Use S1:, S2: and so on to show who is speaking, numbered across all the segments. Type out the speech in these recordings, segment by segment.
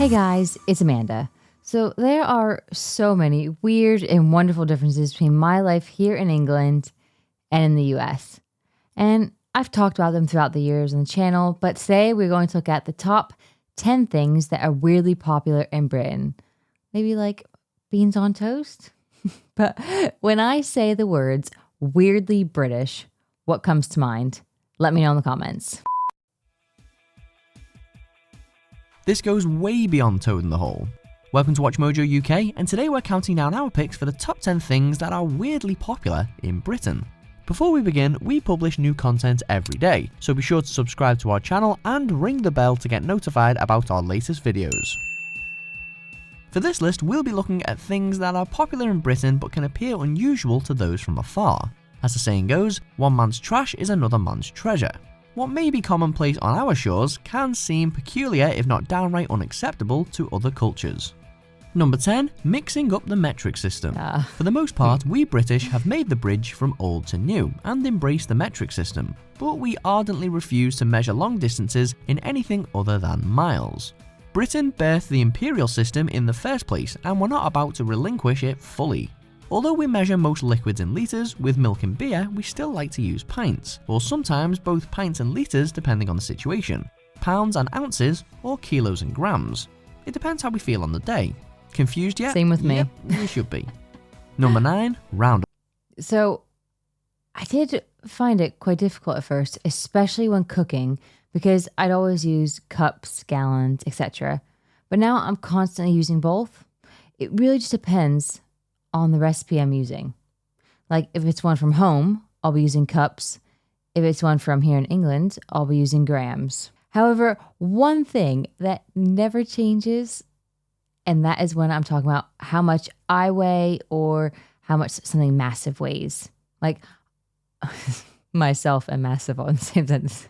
S1: Hey guys, it's Amanda. So there are so many weird and wonderful differences between my life here in England and in the US. And I've talked about them throughout the years on the channel, but today we're going to look at the top 10 things that are weirdly popular in Britain. Maybe like beans on toast? But when I say the words weirdly British, what comes to mind? Let me know in the comments.
S2: This goes way beyond Toad in the Hole. Welcome to Watch Mojo UK, and today we're counting down our picks for the top 10 things that are weirdly popular in Britain. Before we begin, we publish new content every day, so be sure to subscribe to our channel and ring the bell to get notified about our latest videos. For this list, we'll be looking at things that are popular in Britain but can appear unusual to those from afar. As the saying goes, one man's trash is another man's treasure. What may be commonplace on our shores can seem peculiar if not downright unacceptable to other cultures. Number 10. Mixing up the metric system. For the most part, we British have made the bridge from old to new and embraced the metric system, but we ardently refuse to measure long distances in anything other than miles. Britain birthed the imperial system in the first place, and we're not about to relinquish it fully. Although we measure most liquids in litres, with milk and beer we still like to use pints, or sometimes both pints and litres depending on the situation, pounds and ounces, or kilos and grams. It depends how we feel on the day. Confused yet?
S1: Same with me.
S2: Yep, we should be. Number 9. Round.
S1: So I did find it quite difficult at first, especially when cooking, because I'd always use cups, gallons, etc. But now I'm constantly using both. It really just depends on the recipe I'm using. Like if it's one from home, I'll be using cups. If it's one from here in England, I'll be using grams. However, one thing that never changes, and that is when I'm talking about how much I weigh or how much something massive weighs. Like myself and massive are in the same sentence.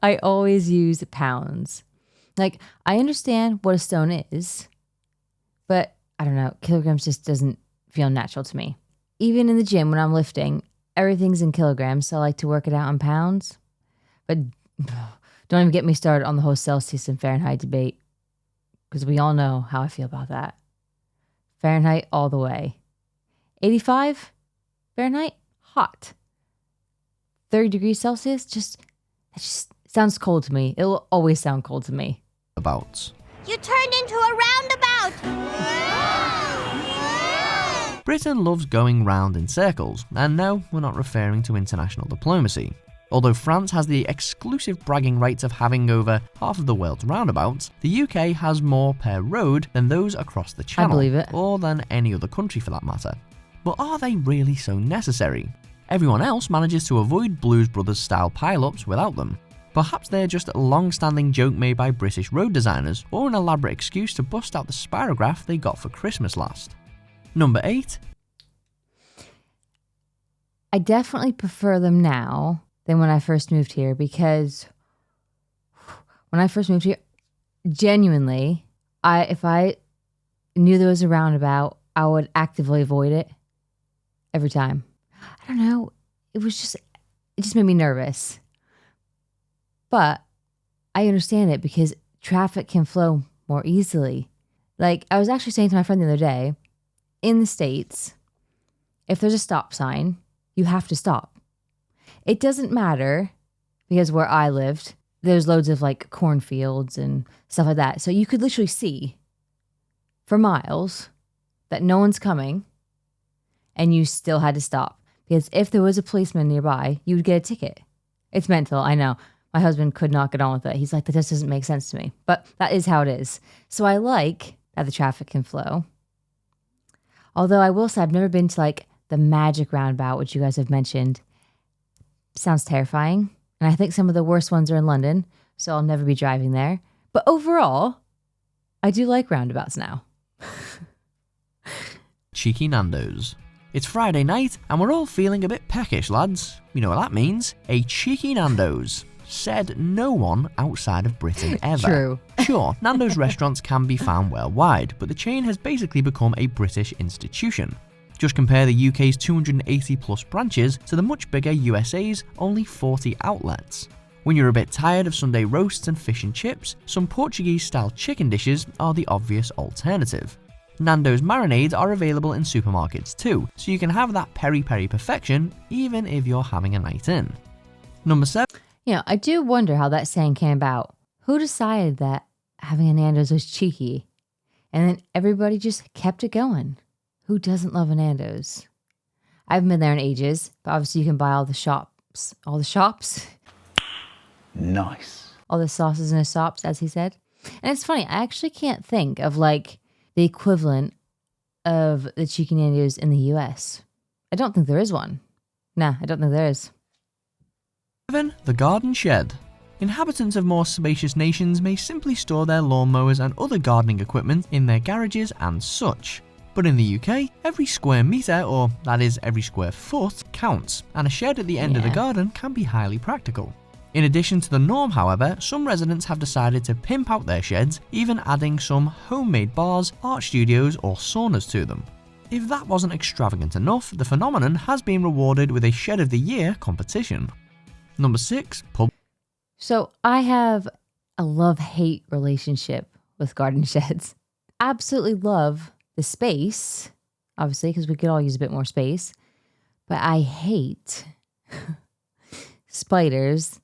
S1: I always use pounds. Like I understand what a stone is, but I don't know, kilograms just doesn't feel natural to me. Even in the gym when I'm lifting, everything's in kilograms, so I like to work it out in pounds. But don't even get me started on the whole Celsius and Fahrenheit debate, because we all know how I feel about that. Fahrenheit all the way. 85 Fahrenheit, hot. 30 degrees Celsius, that just sounds cold to me. It will always sound cold to me.
S2: About.
S3: You turned into a roundabout!
S2: Britain loves going round in circles, and no, we're not referring to international diplomacy. Although France has the exclusive bragging rights of having over half of the world's roundabouts, the UK has more per road than those across the channel,
S1: I believe it.
S2: Or than any other country for that matter. But are they really so necessary? Everyone else manages to avoid Blues Brothers style pile-ups without them. Perhaps they're just a long-standing joke made by British road designers, or an elaborate excuse to bust out the spirograph they got for Christmas last. Number 8.
S1: I definitely prefer them now than when I first moved here, because when I first moved here, genuinely, if I knew there was a roundabout, I would actively avoid it every time. I don't know, it just made me nervous. But I understand it because traffic can flow more easily. Like I was actually saying to my friend the other day, in the States, if there's a stop sign, you have to stop. It doesn't matter because where I lived, there's loads of like cornfields and stuff like that. So you could literally see for miles that no one's coming and you still had to stop. Because if there was a policeman nearby, you would get a ticket. It's mental, I know. My husband could not get on with it. He's like, that just doesn't make sense to me. But that is how it is. So I like that the traffic can flow. Although I will say I've never been to like the magic roundabout, which you guys have mentioned. Sounds terrifying. And I think some of the worst ones are in London, so I'll never be driving there. But overall, I do like roundabouts now.
S2: Cheeky Nando's. It's Friday night and we're all feeling a bit peckish, lads. You know what that means? A cheeky Nando's. Said no one outside of Britain ever.
S1: True.
S2: Sure, Nando's restaurants can be found worldwide, but the chain has basically become a British institution. Just compare the UK's 280 plus branches to the much bigger USA's only 40 outlets. When you're a bit tired of Sunday roasts and fish and chips, some Portuguese-style chicken dishes are the obvious alternative. Nando's marinades are available in supermarkets too, so you can have that peri-peri perfection even if you're having a night in. Number 7.
S1: I do wonder how that saying came about. Who decided that having a Nando's was cheeky? And then everybody just kept it going. Who doesn't love a Nando's? I haven't been there in ages, but obviously you can buy all the shops. All the shops?
S4: Nice.
S1: All the sauces in the shops, as he said. And it's funny, I actually can't think of like the equivalent of the cheeky Nando's in the US. I don't think there is one. Nah, I don't think there is.
S2: 7. The garden shed. Inhabitants of more spacious nations may simply store their lawnmowers and other gardening equipment in their garages and such. But in the UK, every square metre, or that is every square foot, counts, and a shed at the end of the garden can be highly practical. In addition to the norm, however, some residents have decided to pimp out their sheds, even adding some homemade bars, art studios or saunas to them. If that wasn't extravagant enough, the phenomenon has been rewarded with a Shed of the Year competition. Number 6.
S1: So I have a love-hate relationship with garden sheds. Absolutely love the space, obviously, because we could all use a bit more space. But I hate spiders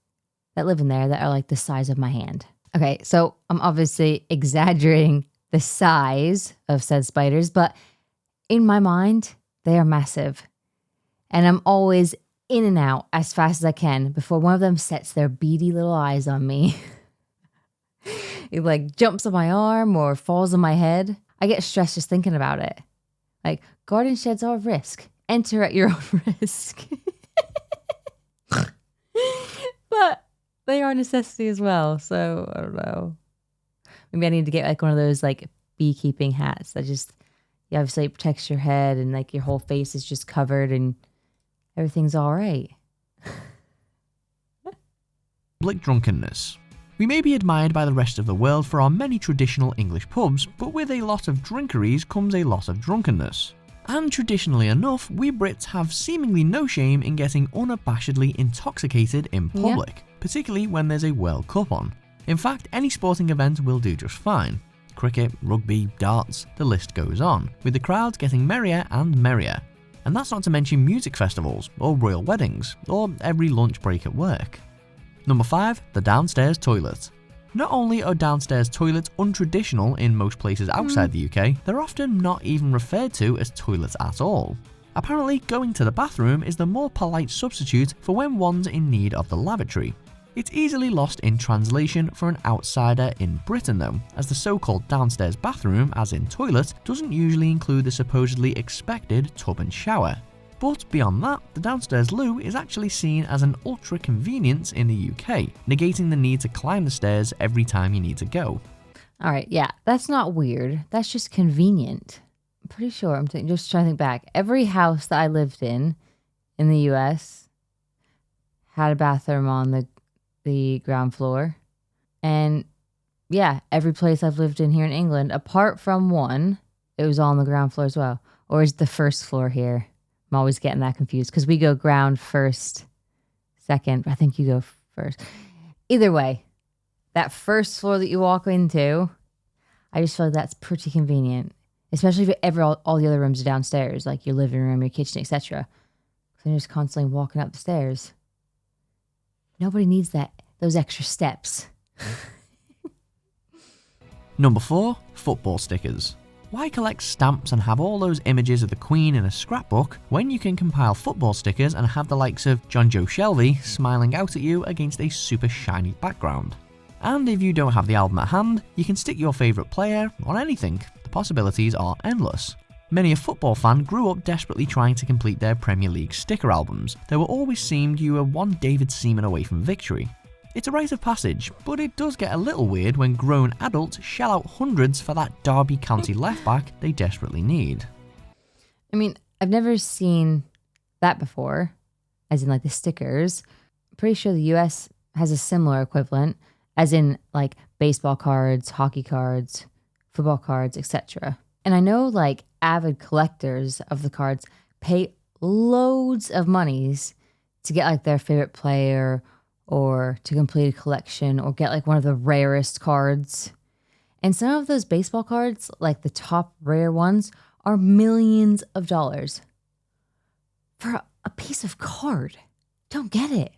S1: that live in there that are like the size of my hand. Okay, so I'm obviously exaggerating the size of said spiders, but in my mind, they are massive. And I'm always in and out as fast as I can before one of them sets their beady little eyes on me. It like jumps on my arm or falls on my head. I get stressed just thinking about it. Like, garden sheds are a risk. Enter at your own risk. But they are a necessity as well, so I don't know. Maybe I need to get like one of those like beekeeping hats that just, obviously it protects your head and like your whole face is just covered and everything's all right.
S2: Public drunkenness. We may be admired by the rest of the world for our many traditional English pubs, but with a lot of drinkeries comes a lot of drunkenness. And traditionally enough, we Brits have seemingly no shame in getting unabashedly intoxicated in public, particularly when there's a World Cup on. In fact, any sporting event will do just fine. Cricket, rugby, darts, the list goes on, with the crowds getting merrier and merrier. And that's not to mention music festivals, or royal weddings, or every lunch break at work. Number 5. The downstairs toilet. Not only are downstairs toilets untraditional in most places outside the UK, they're often not even referred to as toilets at all. Apparently, going to the bathroom is the more polite substitute for when one's in need of the lavatory. It's easily lost in translation for an outsider in Britain though, as the so-called downstairs bathroom, as in toilet, doesn't usually include the supposedly expected tub and shower. But beyond that, the downstairs loo is actually seen as an ultra convenience in the UK, negating the need to climb the stairs every time you need to go.
S1: Alright, yeah, that's not weird. That's just convenient. I'm pretty sure, just trying to think back. Every house that I lived in the US had a bathroom on the ground floor. And yeah, every place I've lived in here in England, apart from one, it was all on the ground floor as well. Or is the first floor here? I'm always getting that confused because we go ground first, second. I think you go first. Either way, that first floor that you walk into, I just feel like that's pretty convenient, especially if all the other rooms are downstairs, like your living room, your kitchen, etc. So you're just constantly walking up the stairs. Nobody needs those extra steps.
S2: Number 4. Football stickers. Why collect stamps and have all those images of the Queen in a scrapbook when you can compile football stickers and have the likes of John Joe Shelby smiling out at you against a super shiny background? And if you don't have the album at hand, you can stick your favourite player on anything. The possibilities are endless. Many a football fan grew up desperately trying to complete their Premier League sticker albums. There were always seemed you were one David Seaman away from victory. It's a rite of passage, but it does get a little weird when grown adults shell out hundreds for that Derby County left back they desperately need.
S1: I mean, I've never seen that before, as in like the stickers. I'm pretty sure the US has a similar equivalent, as in like baseball cards, hockey cards, football cards, etc. And I know like avid collectors of the cards pay loads of monies to get like their favorite player or to complete a collection or get like one of the rarest cards. And some of those baseball cards, like the top rare ones, are millions of dollars for a piece of card. Don't get it.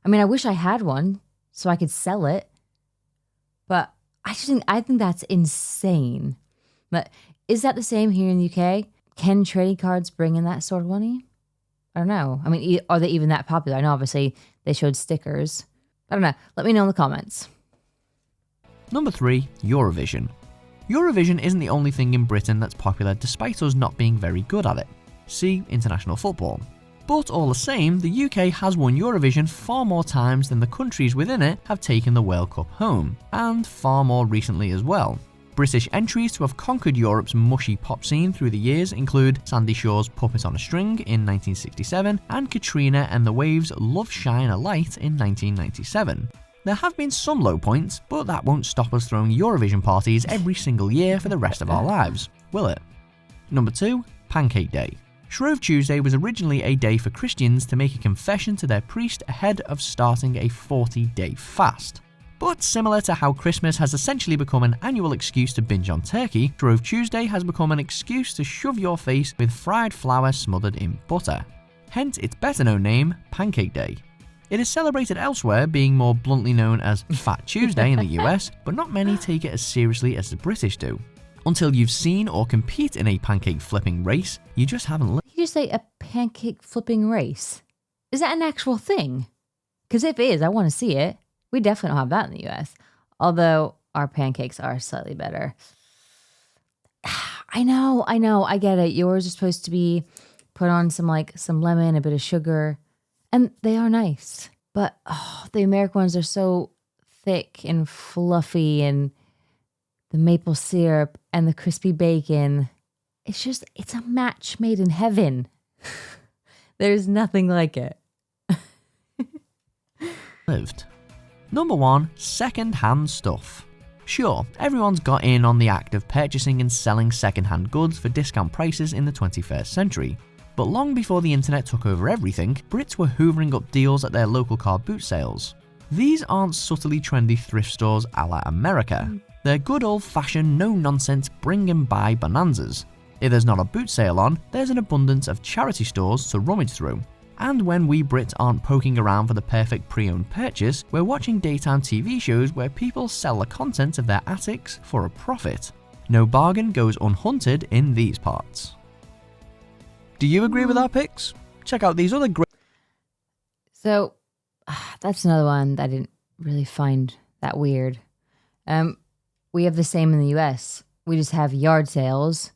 S1: I mean, I wish I had one so I could sell it, but I think that's insane. But is that the same here in the UK? Can trading cards bring in that sort of money? I don't know. I mean, are they even that popular? I know obviously they showed stickers. I don't know. Let me know in the comments.
S2: Number 3, Eurovision. Eurovision isn't the only thing in Britain that's popular despite us not being very good at it. See international football. But all the same, the UK has won Eurovision far more times than the countries within it have taken the World Cup home, and far more recently as well. British entries to have conquered Europe's mushy pop scene through the years include Sandy Shaw's Puppet on a String in 1967 and Katrina and the Waves' Love Shine a Light in 1997. There have been some low points, but that won't stop us throwing Eurovision parties every single year for the rest of our lives, will it? Number 2, Pancake Day. Shrove Tuesday was originally a day for Christians to make a confession to their priest ahead of starting a 40-day fast. But similar to how Christmas has essentially become an annual excuse to binge on turkey, Shrove Tuesday has become an excuse to shove your face with fried flour smothered in butter. Hence its better known name, Pancake Day. It is celebrated elsewhere, being more bluntly known as Fat Tuesday in the US, but not many take it as seriously as the British do. Until you've seen or compete in a pancake flipping race, you just haven't
S1: Did you say a pancake flipping race? Is that an actual thing? Because if it is, I want to see it. We definitely don't have that in the US. Although our pancakes are slightly better. I know, I get it. Yours are supposed to be put on some lemon, a bit of sugar, and they are nice. But the American ones are so thick and fluffy, and the maple syrup and the crispy bacon. It's a match made in heaven. There's nothing like it.
S2: lived. Number 1, second-hand stuff. Sure, everyone's got in on the act of purchasing and selling second-hand goods for discount prices in the 21st century. But long before the internet took over everything, Brits were hoovering up deals at their local car boot sales. These aren't subtly trendy thrift stores a la America. They're good old-fashioned, no-nonsense, bring and buy bonanzas. If there's not a boot sale on, there's an abundance of charity stores to rummage through. And when we Brits aren't poking around for the perfect pre-owned purchase, we're watching daytime TV shows where people sell the contents of their attics for a profit. No bargain goes unhunted in these parts. Do you agree with our picks? Check out these other great...
S1: So, that's another one that I didn't really find that weird. We have the same in the US. We just have yard sales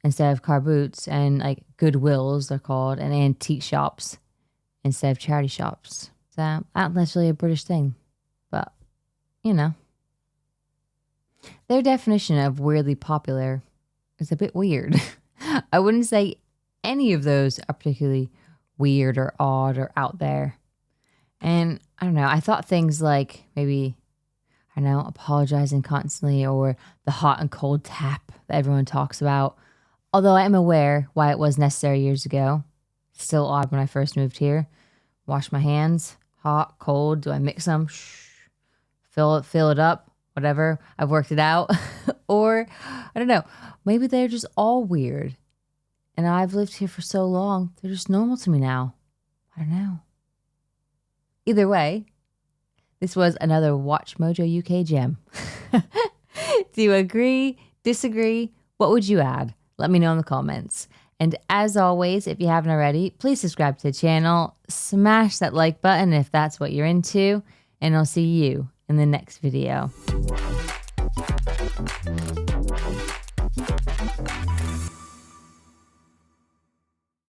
S1: instead of car boots, and like Goodwills, they're called, and antique shops instead of charity shops. So I don't think that's really a British thing, but you know. Their definition of weirdly popular is a bit weird. I wouldn't say any of those are particularly weird or odd or out there. And I don't know, I thought things like maybe, I don't know, apologizing constantly or the hot and cold tap that everyone talks about. Although I am aware why it was necessary years ago. Still odd when I first moved here. Wash my hands, hot, cold, do I mix them? Fill it up, whatever. I've worked it out. Or, I don't know, maybe they're just all weird. And I've lived here for so long, they're just normal to me now. I don't know. Either way, this was another Watch Mojo UK gem. Do you agree? Disagree? What would you add? Let me know in the comments. And as always, if you haven't already, please subscribe to the channel. Smash that like button if that's what you're into. And I'll see you in the next video.